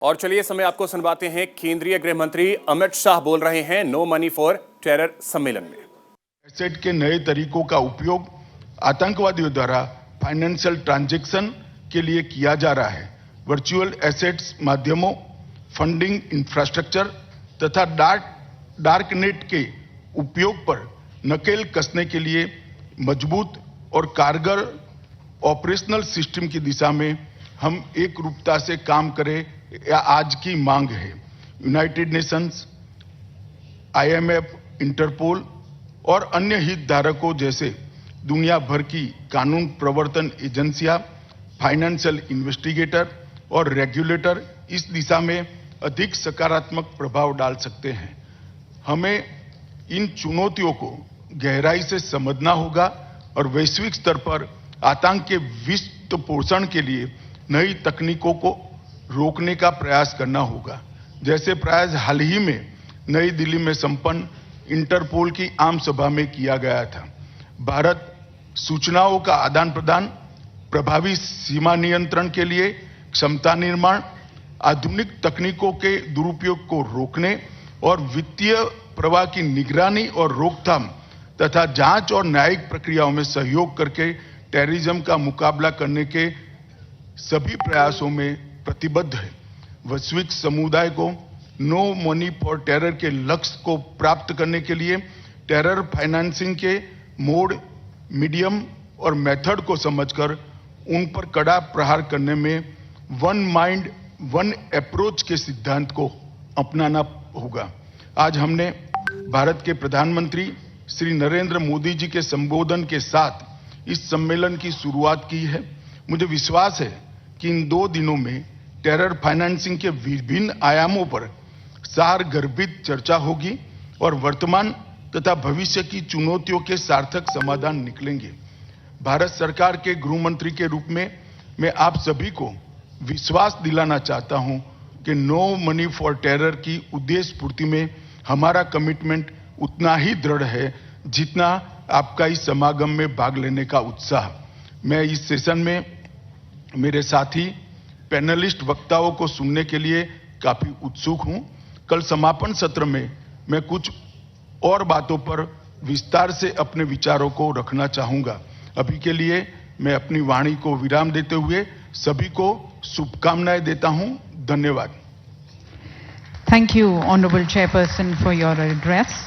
और चलिए समय आपको सुनवाते हैं। केंद्रीय गृह मंत्री अमित शाह बोल रहे हैं नो मनी फॉर टेरर सम्मेलन में। एसेट के नए तरीकों का उपयोग आतंकवादियों द्वारा फाइनेंशियल ट्रांजैक्शन के लिए किया जा रहा है। वर्चुअल एसेट्स माध्यमों, फंडिंग इंफ्रास्ट्रक्चर तथा डार्क नेट के उपयोग पर नकेल कसने के लिए मजबूत और कारगर ऑपरेशनल सिस्टम की दिशा में हम एक रूपता से काम करें, या आज की मांग है। यूनाइटेड नेशंस, IMF, इंटरपोल और अन्य हितधारकों जैसे दुनिया भर की कानून प्रवर्तन एजेंसियां, फाइनेंशियल इन्वेस्टिगेटर और रेगुलेटर इस दिशा में अधिक सकारात्मक प्रभाव डाल सकते हैं। हमें इन चुनौतियों को गहराई से समझना होगा और वैश्विक स्तर पर आतंक के वित्त पोषण के लिए नई तकनीकों को रोकने का प्रयास करना होगा। जैसे प्रयास हाल ही में नई दिल्ली में संपन्न इंटरपोल की आम सभा में किया गया था। भारत सूचनाओं का आदान प्रदान, प्रभावी सीमा नियंत्रण के लिए क्षमता निर्माण, आधुनिक तकनीकों के दुरुपयोग को रोकने और वित्तीय प्रवाह की निगरानी और रोकथाम तथा जांच और न्यायिक प्रक्रियाओं में सहयोग करके टेररिज्म का मुकाबला करने के सभी प्रयासों में प्रतिबद्ध है। वैश्विक समुदाय को नो मनी फॉर टेरर के लक्ष्य को प्राप्त करने के लिए टेरर फाइनेंसिंग के मोड, मीडियम और मेथड को समझकर उन पर कड़ा प्रहार करने में वन माइंड वन अप्रोच के सिद्धांत को अपनाना होगा। आज हमने भारत के प्रधानमंत्री श्री नरेंद्र मोदी जी के संबोधन के साथ इस सम्मेलन की शुरुआत की है। मुझे विश्वास है कि इन 2 दिनों में टेरर फाइनेंसिंग के विभिन्न आयामों पर सारगर्भित चर्चा होगी और वर्तमान तथा भविष्य की चुनौतियों के सार्थक समाधान निकलेंगे। भारत सरकार के गृह मंत्री के रूप में मैं आप सभी को विश्वास दिलाना चाहता हूं कि नो मनी फॉर टेरर की उद्देश्य पूर्ति में हमारा कमिटमेंट उतना ही दृढ़ है जितना आपका इस समागम में भाग लेने का उत्साह। मैं इस सेशन में मेरे साथी पैनलिस्ट वक्ताओं को सुनने के लिए काफी उत्सुक हूं। कल समापन सत्र में मैं कुछ और बातों पर विस्तार से अपने विचारों को रखना चाहूंगा। अभी के लिए मैं अपनी वाणी को विराम देते हुए सभी को शुभकामनाएं देता हूं। धन्यवाद। Thank you, Honorable Chairperson, for your address.